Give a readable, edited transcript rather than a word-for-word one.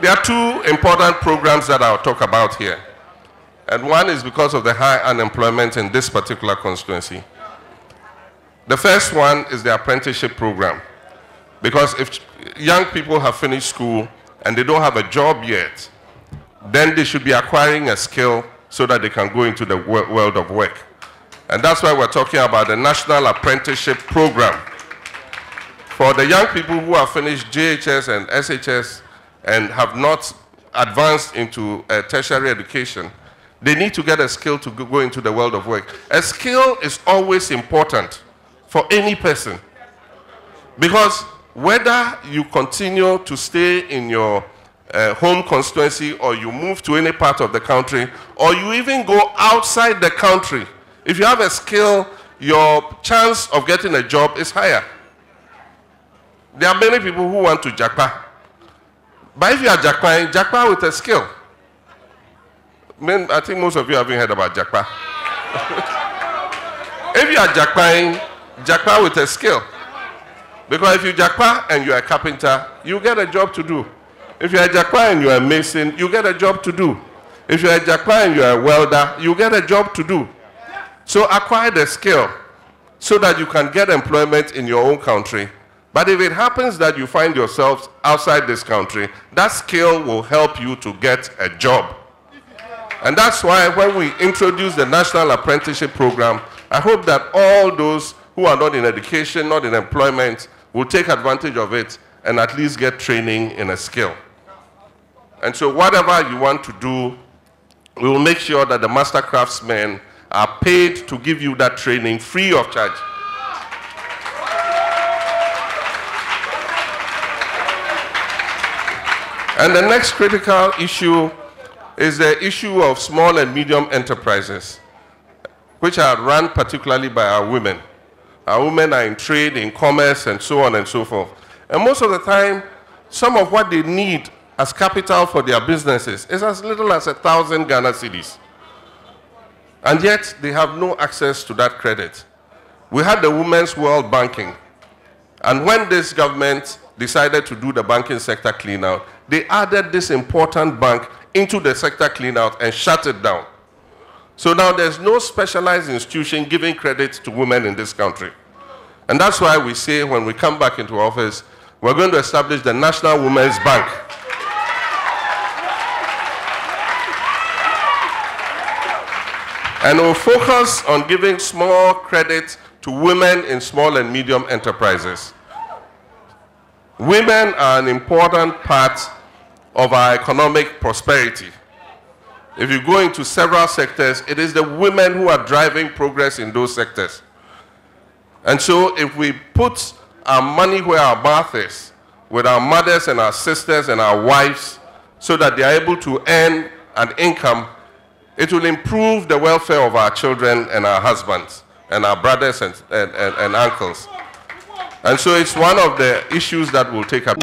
There are two important programs that I'll talk about here. And one is because of the high unemployment in this particular constituency. The first one is the apprenticeship program. Because if young people have finished school and they don't have a job yet, then they should be acquiring a skill so that they can go into the world of work. And that's why we're talking about the National Apprenticeship Program. For the young people who have finished JHS and SHS and have not advanced into tertiary education, they need to get a skill to go into the world of work. A skill is always important for any person. Because whether you continue to stay in your home constituency or you move to any part of the country or you even go outside the country, if you have a skill, your chance of getting a job is higher. There are many people who want to japa. But if you are japa with a skill, I think most of you haven't heard about japa. If you are japa with a skill. Because if you japa and you are a carpenter, you get a job to do. If you are a japa and you are a mason, you get a job to do. If you are a japa and you are a welder, you get a job to do. So acquire the skill so that you can get employment in your own country. But if it happens that you find yourself outside this country, that skill will help you to get a job. And that's why when we introduce the National Apprenticeship Program, I hope that all those who are not in education, not in employment, will take advantage of it and at least get training in a skill. And so whatever you want to do, we will make sure that the master craftsmen are paid to give you that training free of charge. And the next critical issue is the issue of small and medium enterprises, which are run particularly by our women. Our women are in trade, in commerce, and so on and so forth. And most of the time, some of what they need as capital for their businesses is as little as 1,000 Ghana cedis. And yet, they have no access to that credit. We had the Women's World Banking. And when this government decided to do the banking sector clean-out, they added this important bank into the sector clean-out and shut it down. So now there's no specialized institution giving credit to women in this country. And that's why we say when we come back into office, we're going to establish the National Women's Bank. And we'll focus on giving small credit to women in small and medium enterprises. Women are an important part of our economic prosperity. If you go into several sectors, it is the women who are driving progress in those sectors. And so if we put our money where our mouth is, with our mothers and our sisters and our wives, so that they are able to earn an income, it will improve the welfare of our children and our husbands and our brothers and uncles. And so it's one of the issues that we'll take up.